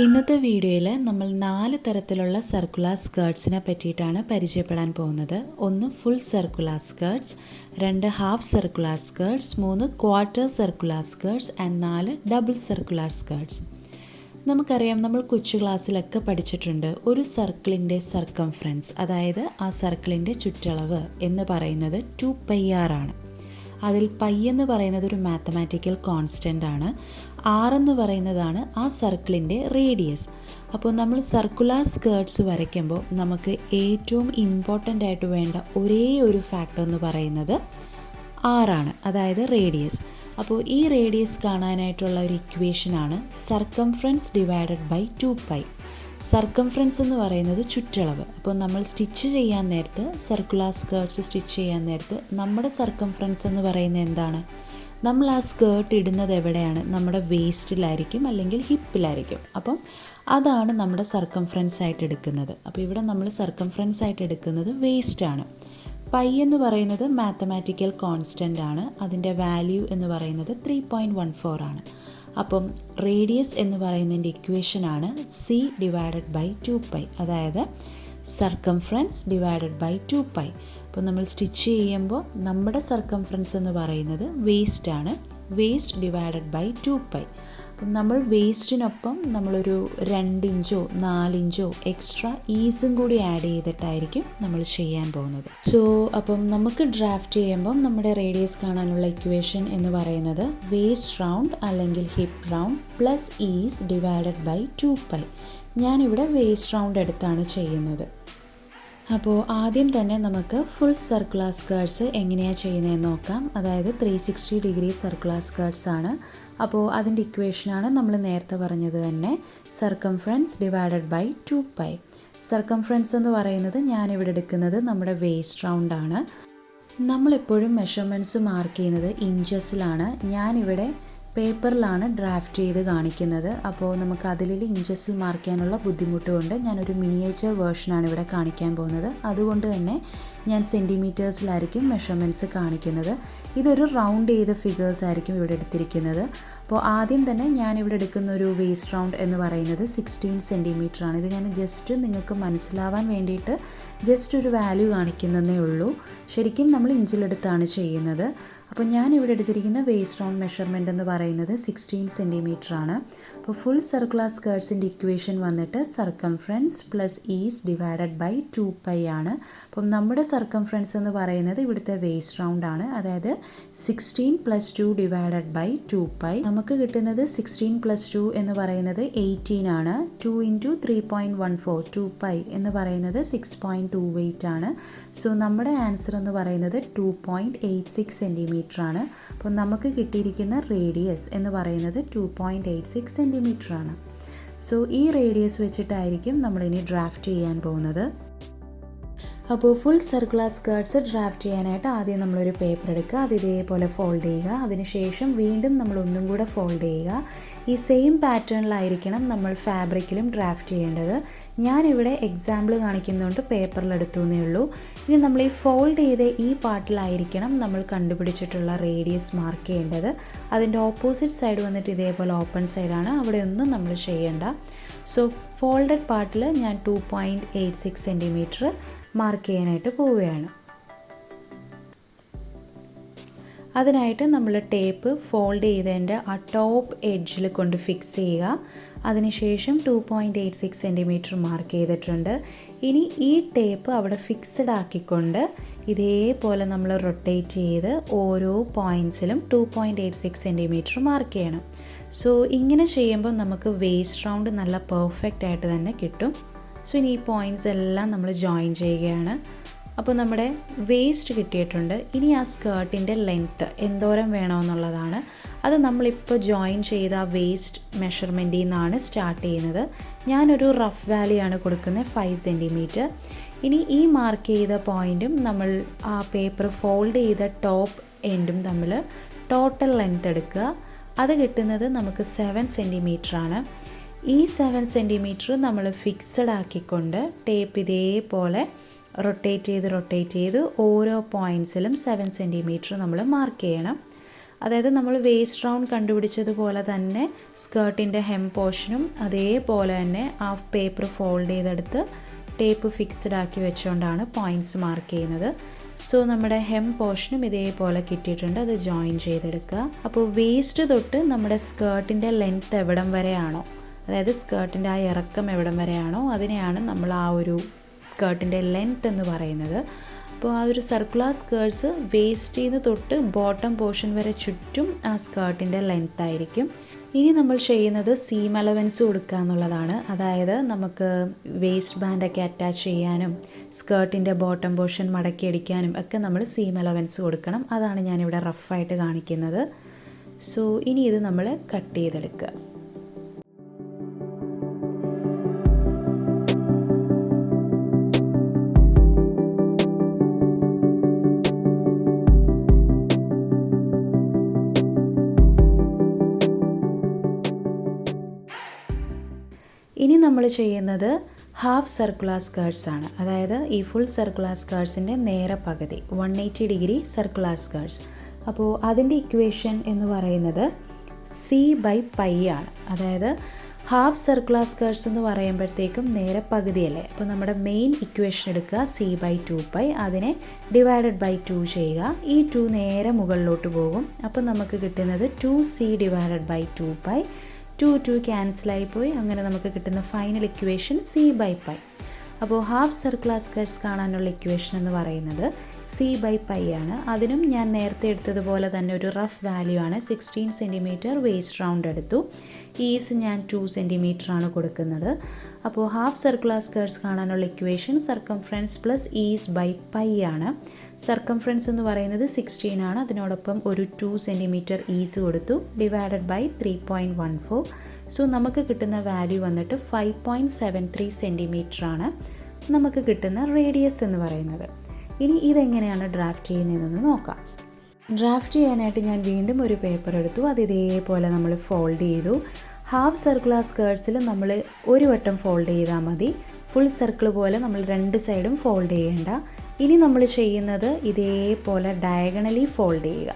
ഇന്നത്തെ വീഡിയോയിൽ നമ്മൾ 4 തരത്തിലുള്ള സർക്കുലർ സ്കേർട്സിനെ പറ്റിയിട്ടാണ് പരിചയപ്പെടാൻ പോകുന്നത്. 1 full circular skirts, 2 half circular skirts, 3 quarter circular skirts and 4 double circular skirts. നമുക്കറിയാം, നമ്മൾ കൊച്ചു ക്ലാസ്സിലൊക്കെ പഠിച്ചിട്ടുണ്ട്, ഒരു സർക്കിളിൻ്റെ സർക്കംഫറൻസ്, അതായത് ആ സർക്കിളിൻ്റെ ചുറ്റളവ് എന്ന് പറയുന്നത് 2πr ആണ്. അതിൽ പൈ എന്ന് പറയുന്നത് ഒരു മാത്തമാറ്റിക്കൽ കോൺസ്റ്റൻ്റ് ആണ്. എന്ന് പറയുന്നതാണ് ആ സർക്കിളിൻ്റെ റേഡിയസ്. അപ്പോൾ നമ്മൾ സർക്കുലർ സ്കേർട്സ് വരയ്ക്കുമ്പോൾ നമുക്ക് ഏറ്റവും ഇമ്പോർട്ടൻ്റ് ആയിട്ട് വേണ്ട ഒരേ ഒരു ഫാക്ടർ എന്ന് പറയുന്നത് ആണ്, അതായത് റേഡിയസ്. അപ്പോൾ ഈ റേഡിയസ് കാണാനായിട്ടുള്ള ഒരു ഇക്വേഷനാണ് സർക്കംഫറൻസ് ഡിവൈഡഡ് ബൈ 2π. സർക്കംഫറൻസ് എന്ന് പറയുന്നത് ചുറ്റളവ്. അപ്പോൾ നമ്മൾ സ്റ്റിച്ച് ചെയ്യാൻ നേരത്ത്, സർക്കുലർ സ്കേർട്സ് സ്റ്റിച്ച് ചെയ്യാൻ നേരത്ത് നമ്മുടെ സർക്കംഫറൻസ് എന്ന് പറയുന്നത് എന്താണ്? നമ്മൾ ആ സ്കേർട്ട് ഇടുന്നത് എവിടെയാണ്? നമ്മുടെ വേസ്റ്റിലായിരിക്കും, അല്ലെങ്കിൽ ഹിപ്പിലായിരിക്കും. അപ്പം അതാണ് നമ്മുടെ സർക്കംഫറൻസ് ആയിട്ട് എടുക്കുന്നത്. അപ്പോൾ ഇവിടെ നമ്മൾ സർക്കംഫറൻസ് ആയിട്ട് എടുക്കുന്നത് വേസ്റ്റാണ്. പൈ എന്ന് പറയുന്നത് മാത്തമാറ്റിക്കൽ കോൺസ്റ്റൻ്റ് ആണ്. അതിൻ്റെ വാല്യൂ എന്ന് പറയുന്നത് 3.14 ആണ്. അപ്പം റേഡിയസ് എന്ന് പറയുന്നതിൻ്റെ ഇക്വേഷനാണ് സി ഡിവൈഡഡ് ബൈ 2π, അതായത് സർക്കംഫറൻസ് ഡിവൈഡഡ് ബൈ 2π. അപ്പോൾ നമ്മൾ സ്റ്റിച്ച് ചെയ്യുമ്പോൾ നമ്മുടെ സർക്കംഫറൻസ് എന്ന് പറയുന്നത് വേസ്റ്റാണ്. Waste divided by 2π. അപ്പം നമ്മൾ വേസ്റ്റിനൊപ്പം നമ്മളൊരു 2 ഇഞ്ചോ 4 ഇഞ്ചോ എക്സ്ട്രാ ഈസും കൂടി ആഡ് ചെയ്തിട്ടായിരിക്കും നമ്മൾ ചെയ്യാൻ പോകുന്നത്. അപ്പം നമുക്ക് ഡ്രാഫ്റ്റ് ചെയ്യുമ്പം നമ്മുടെ റേഡിയസ് കാണാനുള്ള ഇക്വേഷൻ എന്ന് പറയുന്നത് വേസ്റ്റ് റൗണ്ട് അല്ലെങ്കിൽ hip round plus is divided by 2π. ഞാനിവിടെ വേസ്റ്റ് റൗണ്ട് എടുത്താണ് ചെയ്യുന്നത്. അപ്പോൾ ആദ്യം തന്നെ നമുക്ക് ഫുൾ സർക്കുലർ സ്കേർട്സ് എങ്ങനെയാണ് ചെയ്യുന്നതെന്ന് നോക്കാം. അതായത് 360 ഡിഗ്രി സർക്കുലർ സ്കേർട്സ് ആണ്. അപ്പോൾ അതിൻ്റെ ഇക്വേഷനാണ് നമ്മൾ നേരത്തെ പറഞ്ഞത് തന്നെ, സർക്കംഫറൻസ് ഡിവൈഡഡ് ബൈ 2π. സർക്കംഫറൻസ് എന്ന് പറയുന്നത് ഞാനിവിടെ എടുക്കുന്നത് നമ്മുടെ വേസ്റ്റ് റൗണ്ടാണ്. നമ്മളെപ്പോഴും മെഷർമെൻറ്റ്സ് മാർക്ക് ചെയ്യുന്നത് ഇഞ്ചസിലാണ്. ഞാനിവിടെ പേപ്പറിലാണ് ഡ്രാഫ്റ്റ് ചെയ്ത് കാണിക്കുന്നത്. അപ്പോൾ നമുക്ക് അതിൽ ഇഞ്ചസിൽ മാർക്ക് ചെയ്യാനുള്ള ബുദ്ധിമുട്ടുകൊണ്ട് ഞാനൊരു മിനിയേച്ചർ വേർഷനാണ് ഇവിടെ കാണിക്കാൻ പോകുന്നത്. അതുകൊണ്ട് തന്നെ ഞാൻ സെൻറ്റിമീറ്റേഴ്സിലായിരിക്കും മെഷർമെൻറ്റ്സ് കാണിക്കുന്നത്. ഇതൊരു റൗണ്ട് ചെയ്ത ഫിഗേഴ്സ് ആയിരിക്കും ഇവിടെ എടുത്തിരിക്കുന്നത്. അപ്പോൾ ആദ്യം തന്നെ ഞാനിവിടെ എടുക്കുന്ന ഒരു വേസ്റ്റ് റൗണ്ട് എന്ന് പറയുന്നത് 16 സെൻറ്റിമീറ്റർ ആണ്. ഇത് ഞാൻ ജസ്റ്റ് നിങ്ങൾക്ക് മനസ്സിലാവാൻ വേണ്ടിയിട്ട് ജസ്റ്റ് ഒരു വാല്യൂ കാണിക്കുന്നതേ ഉള്ളൂ. ശരിക്കും നമ്മൾ ഇഞ്ചിലെടുത്താണ് ചെയ്യുന്നത്. അപ്പോൾ ഞാനിവിടെ എടുത്തിരിക്കുന്ന വേസ്റ്റ് റൗണ്ട് മെഷർമെൻറ്റ് എന്ന് പറയുന്നത് 16 സെൻറ്റിമീറ്റർ ആണ്. അപ്പോൾ ഫുൾ സർക്കുലർ സ്കേർട്സിൻ്റെ ഇക്വേഷൻ വന്നിട്ട് circumference plus is divided by 2π ആണ്. അപ്പം നമ്മുടെ സർക്കംഫറൻസ് എന്ന് പറയുന്നത് ഇവിടുത്തെ വേസ്റ്റ് റൗണ്ട് ആണ്. അതായത് 16 + 2 ഡിവൈഡഡ് ബൈ 2π. നമുക്ക് കിട്ടുന്നത് 16 + 2 എന്ന് പറയുന്നത് 18 ആണ്. 2 × 3.14 2π എന്ന് പറയുന്നത് 6.28 ആണ്. സോ നമ്മുടെ ആൻസർ എന്ന് പറയുന്നത് 2.86 സെൻറ്റിമീറ്റർ ആണ്. അപ്പോൾ നമുക്ക് കിട്ടിയിരിക്കുന്ന റേഡിയസ് എന്ന് പറയുന്നത് 2.86 സെൻറ്റിമീറ്റർ ആണ്. സോ ഈ റേഡിയസ് വെച്ചിട്ടായിരിക്കും നമ്മളിനി ഡ്രാഫ്റ്റ് ചെയ്യാൻ പോകുന്നത്. അപ്പോൾ ഫുൾ സർക്കുലർ സ്കേർട്സ് ഡ്രാഫ്റ്റ് ചെയ്യാനായിട്ട് ആദ്യം നമ്മളൊരു പേപ്പർ എടുക്കുക, അത് ഇതേപോലെ ഫോൾഡ് ചെയ്യുക. അതിനുശേഷം വീണ്ടും നമ്മൾ ഒന്നും കൂടെ ഫോൾഡ് ചെയ്യുക. ഈ സെയിം പാറ്റേണിലായിരിക്കണം നമ്മൾ ഫാബ്രിക്കിലും ഡ്രാഫ്റ്റ് ചെയ്യേണ്ടത്. ഞാനിവിടെ എക്സാമ്പിൾ കാണിക്കുന്നതുകൊണ്ട് പേപ്പറിലെടുത്തു എന്നേ ഉള്ളൂ. ഇനി നമ്മൾ ഈ ഫോൾഡ് ചെയ്ത ഈ പാർട്ടിലായിരിക്കണം നമ്മൾ കണ്ടുപിടിച്ചിട്ടുള്ള റേഡിയസ് മാർക്ക് ചെയ്യേണ്ടത്. അതിൻ്റെ ഓപ്പോസിറ്റ് സൈഡ് വന്നിട്ട് ഇതേപോലെ ഓപ്പൺ സൈഡാണ്, അവിടെ ഒന്നും നമ്മൾ ചെയ്യേണ്ട. സോ ഫോൾഡഡ് പാർട്ടിൽ ഞാൻ 2.86 സെൻറ്റിമീറ്റർ മാർക്ക് ചെയ്യാനായിട്ട് പോവുകയാണ്. അതിനായിട്ട് നമ്മൾ ടേപ്പ് ഫോൾഡ് ചെയ്തതിൻ്റെ ആ ടോപ്പ് എഡ്ജിൽ കൊണ്ട് ഫിക്സ് ചെയ്യുക. അതിനുശേഷം 2.86 സെൻറ്റിമീറ്റർ മാർക്ക് ചെയ്തിട്ടുണ്ട്. ഇനി ഈ ടേപ്പ് അവിടെ ഫിക്സഡ് ആക്കിക്കൊണ്ട് ഇതേപോലെ നമ്മൾ റൊട്ടേറ്റ് ചെയ്ത് ഓരോ പോയിൻറ്റ്സിലും 2.86 സെൻറ്റിമീറ്റർ മാർക്ക് ചെയ്യണം. സോ ഇങ്ങനെ ചെയ്യുമ്പോൾ നമുക്ക് വേസ്റ്റ് റൗണ്ട് നല്ല പെർഫെക്റ്റ് ആയിട്ട് തന്നെ കിട്ടും. സോ ഇനി ഈ പോയിൻറ്റ്സ് എല്ലാം നമ്മൾ ജോയിൻ ചെയ്യുകയാണ്. അപ്പോൾ നമ്മുടെ വേസ്റ്റ് കിട്ടിയിട്ടുണ്ട്. ഇനി ആ സ്കേർട്ടിൻ്റെ ലെങ്ത്ത് എന്തോരം വേണമെന്നുള്ളതാണ്. അത് നമ്മളിപ്പോൾ ജോയിൻ ചെയ്ത വേസ്റ്റ് മെഷർമെൻറ്റിൽ നിന്നാണ് സ്റ്റാർട്ട് ചെയ്യുന്നത്. ഞാനൊരു റഫ് വാല്യൂയാണ് കൊടുക്കുന്നത് 5 സെൻറ്റിമീറ്റർ. ഇനി ഈ മാർക്ക് ചെയ്ത പോയിൻറ്റും നമ്മൾ ആ പേപ്പർ ഫോൾഡ് ചെയ്ത ടോപ്പ് എൻഡും തമ്മിൽ ടോട്ടൽ ലെങ്ത്ത് എടുക്കുക. അത് കിട്ടുന്നത് നമുക്ക് 7 സെൻറ്റിമീറ്റർ ആണ്. ഈ 7 സെൻറ്റിമീറ്റർ നമ്മൾ ഫിക്സഡ് ആക്കിക്കൊണ്ട് ടേപ്പ് ഇതേപോലെ റൊട്ടേറ്റ് ചെയ്ത് ഓരോ പോയിൻറ്റ്സിലും 7 സെൻറ്റിമീറ്റർ നമ്മൾ മാർക്ക് ചെയ്യണം. അതായത് നമ്മൾ വേസ്റ്റ് റൗണ്ട് കണ്ടുപിടിച്ചതുപോലെ തന്നെ സ്കേർട്ടിൻ്റെ ഹെം പോർഷനും അതേപോലെ തന്നെ ആ പേപ്പർ ഫോൾഡ് ചെയ്തെടുത്ത് ടേപ്പ് ഫിക്സ്ഡ് ആക്കി വെച്ചുകൊണ്ടാണ് പോയിൻറ്റ്സ് മാർക്ക് ചെയ്യുന്നത്. സോ നമ്മുടെ ഹെം പോർഷനും ഇതേപോലെ കിട്ടിയിട്ടുണ്ട്. അത് ജോയിൻ ചെയ്തെടുക്കുക. അപ്പോൾ വേസ്റ്റ് തൊട്ട് നമ്മുടെ സ്കേർട്ടിൻ്റെ ലെങ്ത്ത് എവിടം വരെയാണോ, അതായത് സ്കേർട്ടിൻ്റെ ആ ഇറക്കം എവിടം വരെയാണോ അതിനെയാണ് നമ്മൾ ആ ഒരു സ്കേർട്ടിൻ്റെ ലെങ്ത്ത് എന്ന് പറയുന്നത്. അപ്പോൾ ആ ഒരു സർക്കുലർ സ്കേർട്ട്സ് വേസ്റ്റിൽ നിന്ന് തൊട്ട് ബോട്ടം പോർഷൻ വരെ ചുറ്റും ആ സ്കേർട്ടിൻ്റെ ലെങ്ത്ത് ആയിരിക്കും. ഇനി നമ്മൾ ചെയ്യുന്നത് സീം അലവൻസ് കൊടുക്കുക എന്നുള്ളതാണ്. അതായത് നമുക്ക് വേസ്റ്റ് ബാൻഡൊക്കെ അറ്റാച്ച് ചെയ്യാനും സ്കേർട്ടിൻ്റെ ബോട്ടം പോർഷൻ മടക്കിയടിക്കാനും ഒക്കെ നമ്മൾ സീം അലവൻസ് കൊടുക്കണം. അതാണ് ഞാനിവിടെ റഫായിട്ട് കാണിക്കുന്നത്. സോ ഇനി ഇത് നമ്മൾ കട്ട് ചെയ്തെടുക്കുക. ഇനി നമ്മൾ ചെയ്യുന്നത് ഹാഫ് സർക്കുലർ സ്കേർട്സ് ആണ്. അതായത് ഈ ഫുൾ സർക്കുലർ സ്കേർട്സിൻ്റെ നേരെ പകുതി 180 ഡിഗ്രി സർക്കുലർ സ്കേർട്സ്. അപ്പോൾ അതിൻ്റെ ഇക്വേഷൻ എന്ന് പറയുന്നത് C/π ആണ്. അതായത് ഹാഫ് സർക്കുലർ സ്കേർട്സ് എന്ന് പറയുമ്പോഴത്തേക്കും നേരെ പകുതിയല്ലേ. അപ്പോൾ നമ്മുടെ മെയിൻ ഇക്വേഷൻ എടുക്കുക C/2π, അതിനെ ഡിവൈഡഡ് ബൈ 2 ചെയ്യുക. ഈ 2 നേരെ മുകളിലോട്ട് പോകും. അപ്പോൾ നമുക്ക് കിട്ടുന്നത് 2C/2π. 2 ക്യാൻസലായി പോയി. അങ്ങനെ നമുക്ക് കിട്ടുന്ന ഫൈനൽ ഇക്വേഷൻ C/π. അപ്പോൾ ഹാഫ് സർക്കുലർ സ്കേർട്സ് കാണാനുള്ള ഇക്വേഷൻ എന്ന് പറയുന്നത് C/π ആണ്. അതിനും ഞാൻ നേരത്തെ എടുത്തതുപോലെ തന്നെ ഒരു റഫ് വാല്യൂ ആണ്. 16 സെൻറ്റിമീറ്റർ വേസ്റ്റ് റൗണ്ട് എടുത്തു. ഈസ് ഞാൻ 2 സെൻറ്റിമീറ്റർ ആണ് കൊടുക്കുന്നത്. അപ്പോൾ ഹാഫ് സർക്കുലർ സ്കേർട്സ് കാണാനുള്ള ഇക്വേഷൻ സർക്കംഫറൻസ് പ്ലസ് ഈസ്/π ആണ്. സർക്കംഫറൻസ് എന്ന് പറയുന്നത് 16 ആണ്. അതിനോടൊപ്പം ഒരു 2 സെൻറ്റിമീറ്റർ ഈസ് കൊടുത്തു, ഡിവൈഡഡ് ബൈ 3.14. സോ നമുക്ക് കിട്ടുന്ന വാല്യൂ വന്നിട്ട് 5.73 സെൻറ്റിമീറ്റർ ആണ് നമുക്ക് കിട്ടുന്ന റേഡിയസ് എന്ന് പറയുന്നത്. ഇനി ഇതെങ്ങനെയാണ് ഡ്രാഫ്റ്റ് ചെയ്യുന്നതെന്ന് നോക്കാം. ഡ്രാഫ്റ്റ് ചെയ്യാനായിട്ട് ഞാൻ വീണ്ടും ഒരു പേപ്പർ എടുത്തു. അത് ഇതേപോലെ നമ്മൾ ഫോൾഡ് ചെയ്തു. ഹാഫ് സർക്കുലർ സ്കേർട്സിൽ നമ്മൾ ഒരു വട്ടം ഫോൾഡ് ചെയ്താൽ മതി. ഫുൾ സർക്കിൾ പോലെ നമ്മൾ രണ്ട് സൈഡും ഫോൾഡ് ചെയ്യേണ്ട. ഇനി നമ്മൾ ചെയ്യുന്നത് ഇതേപോലെ ഡയഗണലി ഫോൾഡ് ചെയ്യുക.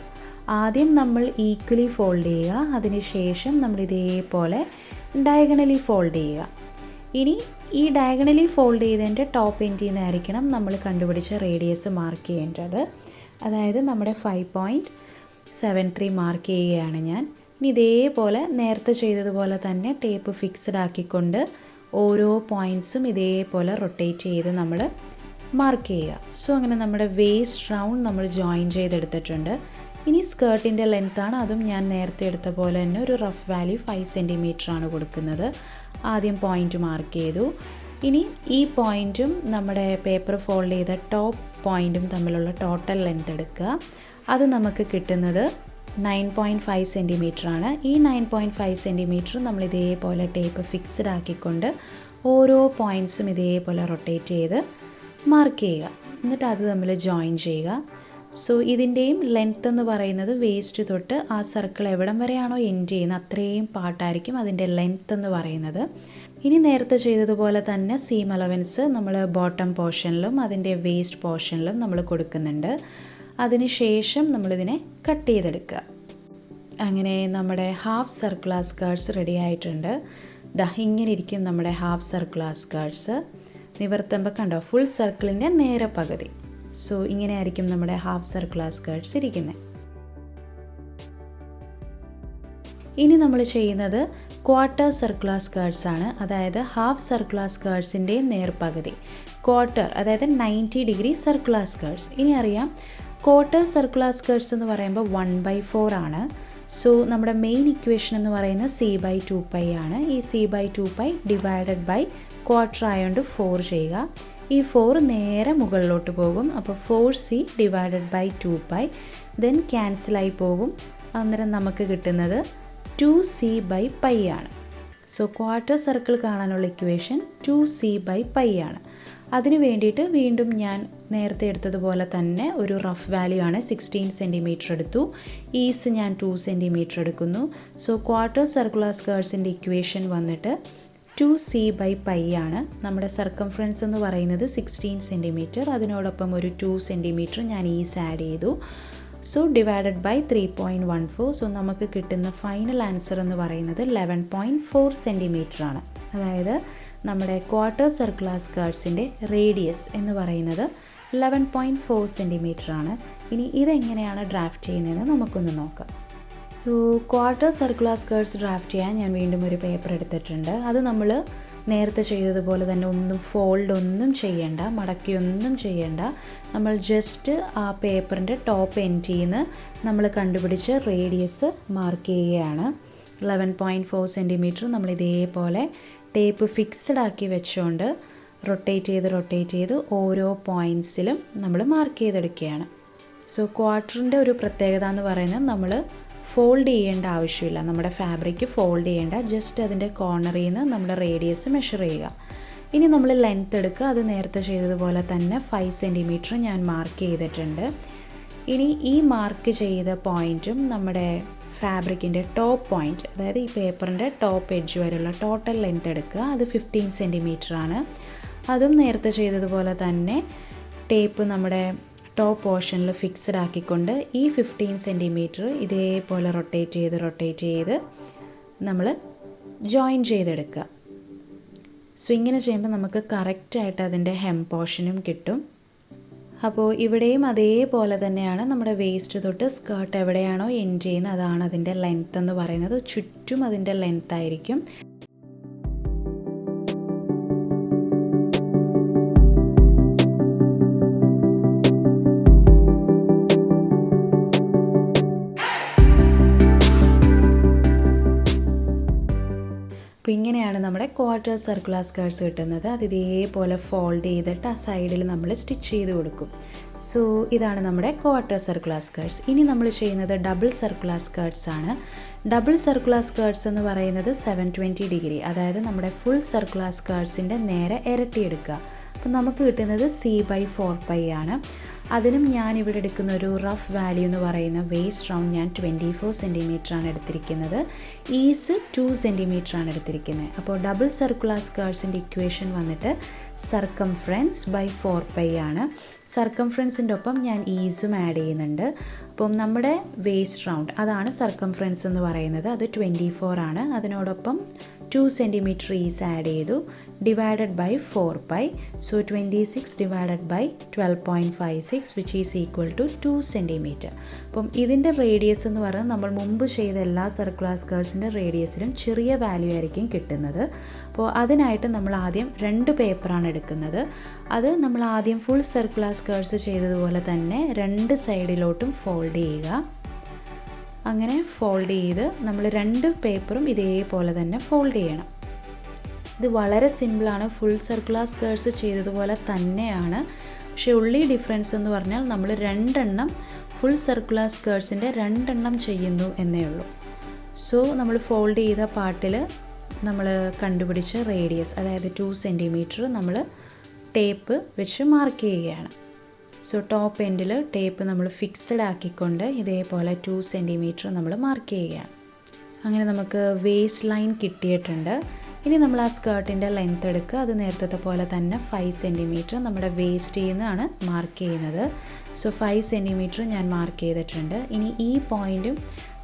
ആദ്യം നമ്മൾ ഈക്വലി ഫോൾഡ് ചെയ്യുക, അതിനുശേഷം നമ്മൾ ഇതേപോലെ ഡയഗണലി ഫോൾഡ് ചെയ്യുക. ഇനി ഈ ഡയഗണലി ഫോൾഡ് ചെയ്തതിൻ്റെ ടോപ്പ് എൻഡിൽ നിന്നായിരിക്കണം നമ്മൾ കണ്ടുപിടിച്ച റേഡിയസ് മാർക്ക് ചെയ്യേണ്ടത്. അതായത് നമ്മുടെ 5.73 മാർക്ക് ചെയ്യുകയാണ് ഞാൻ. ഇനി ഇതേപോലെ നേരത്തെ ചെയ്തതുപോലെ തന്നെ ടേപ്പ് ഫിക്സ്ഡ് ആക്കിക്കൊണ്ട് ഓരോ പോയിൻറ്റ്സും ഇതേപോലെ റൊട്ടേറ്റ് ചെയ്ത് നമ്മൾ മാർക്ക് ചെയ്യുക. സോ അങ്ങനെ നമ്മുടെ വേസ്റ്റ് റൗണ്ട് നമ്മൾ ജോയിൻ ചെയ്തെടുത്തിട്ടുണ്ട്. ഇനി സ്കേർട്ടിൻ്റെ ലെങ്ത്താണ്. അതും ഞാൻ നേരത്തെ എടുത്ത പോലെ തന്നെ ഒരു റഫ് വാല്യൂ 5 സെൻറ്റിമീറ്റർ ആണ് കൊടുക്കുന്നത്. ആദ്യം പോയിൻറ്റ് മാർക്ക് ചെയ്തു. ഇനി ഈ പോയിൻറ്റും നമ്മുടെ പേപ്പർ ഫോൾഡ് ചെയ്ത ടോപ്പ് പോയിൻറ്റും തമ്മിലുള്ള ടോട്ടൽ ലെങ്ത് എടുക്കുക. അത് നമുക്ക് കിട്ടുന്നത് 9.5 സെൻറ്റിമീറ്റർ ആണ്. ഈ 9.5 സെൻറ്റിമീറ്റർ നമ്മൾ ഇതേപോലെ ടേപ്പ് ഫിക്സ്ഡ് ആക്കിക്കൊണ്ട് ഓരോ പോയിൻറ്റ്സും ഇതേപോലെ റൊട്ടേറ്റ് ചെയ്ത് മാർക്ക് ചെയ്യുക. എന്നിട്ട് അത് തമ്മിൽ ജോയിൻ ചെയ്യുക. സോ ഇതിൻ്റെയും ലെങ്ത്ത് എന്ന് പറയുന്നത് വേസ്റ്റ് തൊട്ട് ആ സർക്കിൾ എവിടം വരെയാണോ എൻഡ് ചെയ്യുന്നത് അത്രയും പാർട്ടായിരിക്കും അതിൻ്റെ ലെങ്ത്ത് എന്ന് പറയുന്നത്. ഇനി നേരത്തെ ചെയ്തതുപോലെ തന്നെ സീം അലവൻസ് നമ്മൾ ബോട്ടം പോർഷനിലും അതിൻ്റെ വേസ്റ്റ് പോർഷനിലും നമ്മൾ കൊടുക്കുന്നുണ്ട്. അതിനുശേഷം നമ്മളിതിനെ കട്ട് ചെയ്തെടുക്കുക. അങ്ങനെ നമ്മുടെ ഹാഫ് സർക്കുലർ സ്കേർട്സ് റെഡി ആയിട്ടുണ്ട്. ഇങ്ങനെ ഇരിക്കും നമ്മുടെ ഹാഫ് സർക്കുലർ സ്കേർട്സ്. നിവർത്തുമ്പോൾ കണ്ടോ, ഫുൾ സർക്കിളിൻ്റെ നേരെ പകുതി. സോ ഇങ്ങനെ ആയിരിക്കും നമ്മുടെ ഹാഫ് സർക്കുലർ സ്കേർട്സ് ഇരിക്കുന്നത്. ഇനി നമ്മൾ ചെയ്യുന്നത് ക്വാർട്ടർ സർക്കുലർ സ്കേർട്സ് ആണ്. അതായത് ഹാഫ് സർക്കുലർ സ്കേർട്സിൻ്റെ നേർപകുതി ക്വാർട്ടർ, അതായത് 90 ഡിഗ്രി സർക്കുലർ സ്കേർട്സ്. ഇനി അറിയാം ക്വാർട്ടർ സർക്കുലർ സ്കേർട്സ് എന്ന് പറയുമ്പോൾ 1/4 ആണ്. സോ നമ്മുടെ മെയിൻ ഇക്വേഷൻ എന്ന് പറയുന്നത് C/2π ആണ്. ഈ C/2π ഡിവൈഡഡ് ബൈ ക്വാർട്ടർ ആയതുകൊണ്ട് 4 ചെയ്യുക. ഈ 4 നേരെ മുകളിലോട്ട് പോകും. അപ്പോൾ 4C ഡിവൈഡഡ് ബൈ 2π ദെൻ ക്യാൻസലായി പോകും. അന്നേരം നമുക്ക് കിട്ടുന്നത് 2C/π ആണ്. സോ ക്വാർട്ടർ സർക്കിൾ കാണാനുള്ള ഇക്വേഷൻ 2C/π ആണ്. അതിന് വേണ്ടിയിട്ട് വീണ്ടും ഞാൻ നേരത്തെ എടുത്തതുപോലെ തന്നെ ഒരു റഫ് വാല്യൂ ആണ് 16 സെൻറ്റിമീറ്റർ എടുത്തു. ഈസ് ഞാൻ 2 സെൻറ്റിമീറ്റർ എടുക്കുന്നു. സോ ക്വാർട്ടർ സർക്കുലർ സ്കേർട്സിൻ്റെ ഇക്വേഷൻ വന്നിട്ട് 2C/π ആണ്. നമ്മുടെ സർക്കംഫറൻസ് എന്ന് പറയുന്നത് 16 സെൻറ്റിമീറ്റർ. അതിനോടൊപ്പം ഒരു 2 സെൻറ്റിമീറ്റർ ഞാൻ ഈസ് ആഡ് ചെയ്തു. So divided by 3.14. സോ നമുക്ക് കിട്ടുന്ന ഫൈനൽ ആൻസർ എന്ന് പറയുന്നത് 11.4 സെൻറ്റിമീറ്റർ ആണ്. അതായത് നമ്മുടെ ക്വാർട്ടർ സർക്കുലർ സ്കേർട്സിൻ്റെ റേഡിയസ് എന്ന് പറയുന്നത് 11.4 സെൻറ്റിമീറ്റർ ആണ്. ഇനി ഇതെങ്ങനെയാണ് ഡ്രാഫ്റ്റ് ചെയ്യുന്നതെന്ന് നമുക്കൊന്ന് നോക്കാം. So quarter circular skirts draft ചെയ്യാൻ ഞാൻ വീണ്ടും ഒരു പേപ്പർ എടുത്തിട്ടുണ്ട്. അത് നമ്മൾ നേരത്തെ ചെയ്തതുപോലെ തന്നെ ഒന്നും ഫോൾഡ് ഒന്നും ചെയ്യേണ്ട, മടക്കിയൊന്നും ചെയ്യേണ്ട. നമ്മൾ ജസ്റ്റ് ആ പേപ്പറിൻ്റെ ടോപ്പ് എൻഡിൽ നിന്ന് നമ്മൾ കണ്ടുപിടിച്ച് റേഡിയസ് മാർക്ക് ചെയ്യുകയാണ്. 11.4 സെൻറ്റിമീറ്റർ നമ്മൾ ഇതേപോലെ ടേപ്പ് ഫിക്സ്ഡ് ആക്കി വെച്ചുകൊണ്ട് റൊട്ടേറ്റ് ചെയ്ത് ഓരോ പോയിൻറ്റ്സിലും നമ്മൾ മാർക്ക് ചെയ്തെടുക്കുകയാണ്. സോ ക്വാർട്ടറിൻ്റെ ഒരു പ്രത്യേകത എന്ന് പറയുന്നത് നമ്മൾ ഫോൾഡ് ചെയ്യേണ്ട ആവശ്യമില്ല. നമ്മുടെ ഫാബ്രിക് ഫോൾഡ് ചെയ്യേണ്ട, ജസ്റ്റ് അതിൻ്റെ കോർണറിൽ നിന്ന് നമ്മുടെ റേഡിയസ് മെഷർ ചെയ്യുക. ഇനി നമ്മൾ ലെങ്ത് എടുക്കുക. അത് നേരത്തെ ചെയ്തതുപോലെ തന്നെ 5 സെൻറ്റിമീറ്റർ ഞാൻ മാർക്ക് ചെയ്തിട്ടുണ്ട്. ഇനി ഈ മാർക്ക് ചെയ്ത പോയിൻറ്റും നമ്മുടെ ഫാബ്രിക്കിൻ്റെ ടോപ്പ് പോയിൻറ്റ്, അതായത് ഈ പേപ്പറിൻ്റെ ടോപ്പ് എഡ്ജ് വരെയുള്ള ടോട്ടൽ ലെങ്ത് എടുക്കുക. അത് 15 സെൻറ്റിമീറ്റർ ആണ്. അതും നേരത്തെ ചെയ്തതുപോലെ തന്നെ ടേപ്പ് നമ്മുടെ ടോപ്പ് പോർഷനിൽ ഫിക്സ്ഡ് ആക്കിക്കൊണ്ട് ഈ 15 സെൻറ്റിമീറ്റർ ഇതേപോലെ റൊട്ടേറ്റ് ചെയ്ത് നമ്മൾ ജോയിൻ ചെയ്തെടുക്കുക. സോ ഇങ്ങനെ ചെയ്യുമ്പോൾ നമുക്ക് കറക്റ്റായിട്ട് അതിൻ്റെ ഹെം പോർഷനും കിട്ടും. അപ്പോൾ ഇവിടെയും അതേപോലെ തന്നെയാണ്. നമ്മുടെ വേസ്റ്റ് തൊട്ട് സ്കേർട്ട് എവിടെയാണോ എൻഡ് ചെയ്യുന്നത് അതാണ് അതിൻ്റെ ലെങ്ത്ത് എന്ന് പറയുന്നത്. ചുറ്റും അതിൻ്റെ ലെങ്ത്ത് ആയിരിക്കും. അപ്പോൾ ഇങ്ങനെയാണ് നമ്മുടെ ക്വാർട്ടർ സർക്കുലർ സ്കേർട്സ് കിട്ടുന്നത്. അത് ഇതേപോലെ ഫോൾഡ് ചെയ്തിട്ട് ആ സൈഡിൽ നമ്മൾ സ്റ്റിച്ച് ചെയ്ത് കൊടുക്കും. സോ ഇതാണ് നമ്മുടെ ക്വാർട്ടർ സർക്കുലർ സ്കേർട്സ്. ഇനി നമ്മൾ ചെയ്യുന്നത് ഡബിൾ സർക്കുലർ സ്കേർട്സ് ആണ്. ഡബിൾ സർക്കുലർ സ്കേർട്സ് എന്ന് പറയുന്നത് 720 ഡിഗ്രി, അതായത് നമ്മുടെ ഫുൾ സർക്കുലർ സ്കേർട്സിൻ്റെ നേരെ ഇരട്ടിയെടുക്കുക. അപ്പോൾ നമുക്ക് കിട്ടുന്നത് C/4π ആണ്. അതിനും ഞാൻ ഇവിടെ എടുക്കുന്ന ഒരു റഫ് വാല്യൂ എന്ന് പറയുന്ന വേസ്റ്റ് റൗണ്ട് ഞാൻ 24 സെൻറ്റിമീറ്റർ ആണ് എടുത്തിരിക്കുന്നത്. ഈസ് 2 സെൻറ്റിമീറ്റർ ആണ് എടുത്തിരിക്കുന്നത്. അപ്പോൾ ഡബിൾ സർക്കുലർ സ്കേർട്സിൻ്റെ ഇക്വേഷൻ വന്നിട്ട് സർക്കംഫറൻസ് ബൈ 4π ആണ്. സർക്കംഫറൻസിൻ്റെ ഒപ്പം ഞാൻ ഈസും ആഡ് ചെയ്യുന്നുണ്ട്. അപ്പം നമ്മുടെ വേസ്റ്റ് റൗണ്ട് അതാണ് സർക്കംഫറൻസ് എന്ന് പറയുന്നത്. അത് 24 ആണ്. അതിനോടൊപ്പം 2 സെൻറ്റിമീറ്റർ ഈസ് ആഡ് ചെയ്തു, divided by 4π. So 26 divided by 12.56 which is equal to 2 centimetre. അപ്പം ഇതിൻ്റെ റേഡിയസ് എന്ന് പറയുന്നത് നമ്മൾ മുമ്പ് ചെയ്ത എല്ലാ സർക്കുലർ സ്കേർട്സിൻ്റെ റേഡിയസിലും ചെറിയ വാല്യൂ ആയിരിക്കും കിട്ടുന്നത്. അപ്പോൾ അതിനായിട്ട് നമ്മൾ ആദ്യം 2 പേപ്പറാണ് എടുക്കുന്നത്. അത് നമ്മൾ ആദ്യം ഫുൾ സർക്കുലർ സ്കേർട്സ് ചെയ്തതുപോലെ തന്നെ 2 സൈഡിലോട്ടും ഫോൾഡ് ചെയ്യുക. അങ്ങനെ ഫോൾഡ് ചെയ്ത് നമ്മൾ 2 പേപ്പറും ഇതേപോലെ തന്നെ ഫോൾഡ് ചെയ്യണം. ഇത് വളരെ സിമ്പിളാണ്. ഫുൾ സർക്കുലർ സ്കേർട്സ് ചെയ്തതുപോലെ തന്നെയാണ്. പക്ഷേ ഉള്ളി ഡിഫറൻസ് എന്ന് പറഞ്ഞാൽ നമ്മൾ 2 എണ്ണം ഫുൾ സർക്കുലർ സ്കേർട്സിൻ്റെ 2 എണ്ണം ചെയ്യുന്നു എന്നേ ഉള്ളൂ. സോ നമ്മൾ ഫോൾഡ് ചെയ്ത പാർട്ടിൽ നമ്മൾ കണ്ടുപിടിച്ച റേഡിയസ്, അതായത് 2 സെൻറ്റിമീറ്റർ നമ്മൾ ടേപ്പ് വെച്ച് മാർക്ക് ചെയ്യുകയാണ്. സോ ടോപ്പ് എൻഡിൽ ടേപ്പ് നമ്മൾ ഫിക്സഡ് ആക്കിക്കൊണ്ട് ഇതേപോലെ 2 സെൻറ്റിമീറ്റർ നമ്മൾ മാർക്ക് ചെയ്യുകയാണ്. അങ്ങനെ നമുക്ക് വേസ്റ്റ് ലൈൻ കിട്ടിയിട്ടുണ്ട്. ഇനി നമ്മൾ ആ സ്കേർട്ടിൻ്റെ ലെങ്ത് എടുക്കുക. അത് നേരത്തെ പോലെ തന്നെ 5 സെൻറ്റിമീറ്റർ നമ്മുടെ വേസ്റ്റിൽ നിന്നാണ് മാർക്ക് ചെയ്യുന്നത്. സോ 5 സെൻറ്റിമീറ്റർ ഞാൻ മാർക്ക് ചെയ്തിട്ടുണ്ട്. ഇനി ഈ പോയിൻറ്റും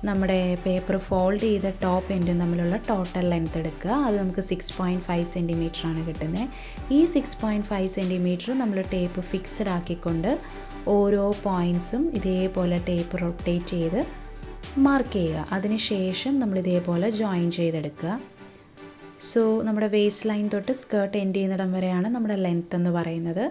നമ്മുടെ പേപ്പർ ഫോൾഡ് ചെയ്ത ടോപ്പ് എൻഡും തമ്മിലുള്ള ടോട്ടൽ ലെങ്ത് എടുക്കുക. അത് നമുക്ക് 6.5 സെൻറ്റിമീറ്റർ ആണ് കിട്ടുന്നത്. ഈ 6.5 സെൻറ്റിമീറ്റർ നമ്മൾ ടേപ്പ് ഫിക്സഡ് ആക്കിക്കൊണ്ട് ഓരോ പോയിൻറ്റ്സും ഇതേപോലെ ടേപ്പ് റൊട്ടേറ്റ് ചെയ്ത് മാർക്ക് ചെയ്യുക. അതിനുശേഷം നമ്മൾ ഇതേപോലെ ജോയിൻ ചെയ്തെടുക്കുക. സോ നമ്മുടെ വേസ്റ്റ് ലൈൻ തൊട്ട് സ്കേർട്ട് എൻഡ് ചെയ്യുന്നിടം വരെയാണ് നമ്മുടെ ലെങ്ത് എന്ന് പറയുന്നത്.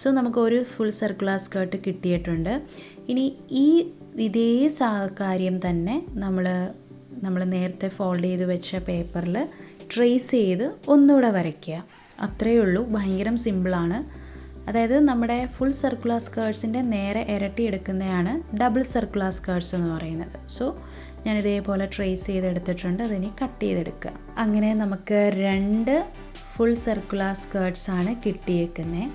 സോ നമുക്ക് ഒരു ഫുൾ സർക്കുലർ സ്കേർട്ട് കിട്ടിയിട്ടുണ്ട്. ഇനി ഇതേ കാര്യം തന്നെ നമ്മൾ നേരത്തെ ഫോൾഡ് ചെയ്ത് വെച്ച പേപ്പറിൽ ട്രേസ് ചെയ്ത് ഒന്നുകൂടെ വരയ്ക്കുക. അത്രയേ ഉള്ളൂ. ഭയങ്കര സിമ്പിളാണ്. അതായത് നമ്മുടെ ഫുൾ സർക്കുലർ സ്കേർട്സിൻ്റെ നേരെ ഇരട്ടി എടുക്കുന്നതാണ് ഡബിൾ സർക്കുലർ സ്കേർട്സ് എന്ന് പറയുന്നത്. സോ ഞാൻ ഇതേപോലെ ട്രേസ് ചെയ്തെടുത്തിട്ടുണ്ട്. അതിനി കട്ട് ചെയ്തെടുക്കുക. അങ്ങനെ നമുക്ക് 2 ഫുൾ സർക്കുലർ സ്കേർട്സാണ് കിട്ടിയേക്കുന്നത്.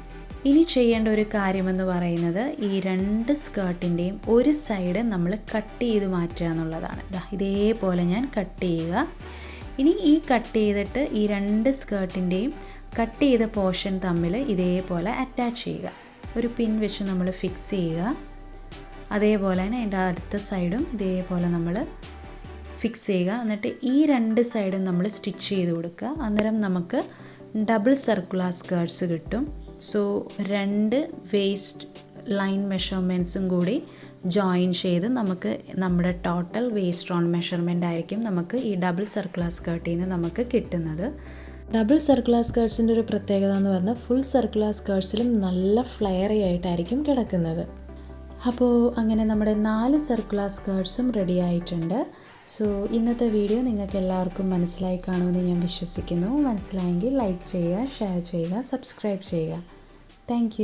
ഇനി ചെയ്യേണ്ട ഒരു കാര്യമെന്ന് പറയുന്നത് ഈ രണ്ട് സ്കേർട്ടിൻ്റെയും ഒരു സൈഡ് നമ്മൾ കട്ട് ചെയ്ത് മാറ്റുക എന്നുള്ളതാണ്. ഇതേപോലെ ഞാൻ കട്ട് ചെയ്യുക. ഇനി ഈ കട്ട് ചെയ്തിട്ട് ഈ രണ്ട് സ്കേർട്ടിൻ്റെയും കട്ട് ചെയ്ത പോർഷൻ തമ്മിൽ ഇതേപോലെ അറ്റാച്ച് ചെയ്യുക. ഒരു പിൻ വെച്ച് നമ്മൾ ഫിക്സ് ചെയ്യുക. അതേപോലെ തന്നെ അതിൻ്റെ അടുത്ത സൈഡും ഇതേപോലെ നമ്മൾ ഫിക്സ് ചെയ്യുക. എന്നിട്ട് ഈ രണ്ട് സൈഡും നമ്മൾ സ്റ്റിച്ച് ചെയ്ത് കൊടുക്കുക. അന്നേരം നമുക്ക് ഡബിൾ സർക്കുലർ സ്കേർട്ട്സ് കിട്ടും. സോ രണ്ട് വേസ്റ്റ് ലൈൻ മെഷർമെൻറ്റ്സും കൂടി ജോയിൻ ചെയ്ത് നമുക്ക് നമ്മുടെ ടോട്ടൽ വേസ്റ്റ് ഓൺ മെഷർമെൻ്റ് ആയിരിക്കും നമുക്ക് ഈ ഡബിൾ സർക്കുലർ സ്കേർട്ടിൽ നിന്ന് നമുക്ക് കിട്ടുന്നത്. ഡബിൾ സർക്കുലർ സ്കേർട്ട്സിൻ്റെ ഒരു പ്രത്യേകത എന്ന് പറഞ്ഞാൽ ഫുൾ സർക്കുലർ സ്കേർട്ട്സിലും നല്ല ഫ്ലെയറി ആയിട്ടായിരിക്കും കിടക്കുന്നത്. അപ്പോൾ അങ്ങനെ നമ്മുടെ 4 സർക്കുലർ സ്കേർട്ട്സും റെഡി ആയിട്ടുണ്ട്. സോ ഇന്നത്തെ വീഡിയോ നിങ്ങൾക്ക് എല്ലാവർക്കും മനസ്സിലായി കാണുമെന്ന് ഞാൻ വിശ്വസിക്കുന്നു. മനസ്സിലായെങ്കിൽ ലൈക്ക് ചെയ്യുക, ഷെയർ ചെയ്യുക, സബ്സ്ക്രൈബ് ചെയ്യുക. താങ്ക്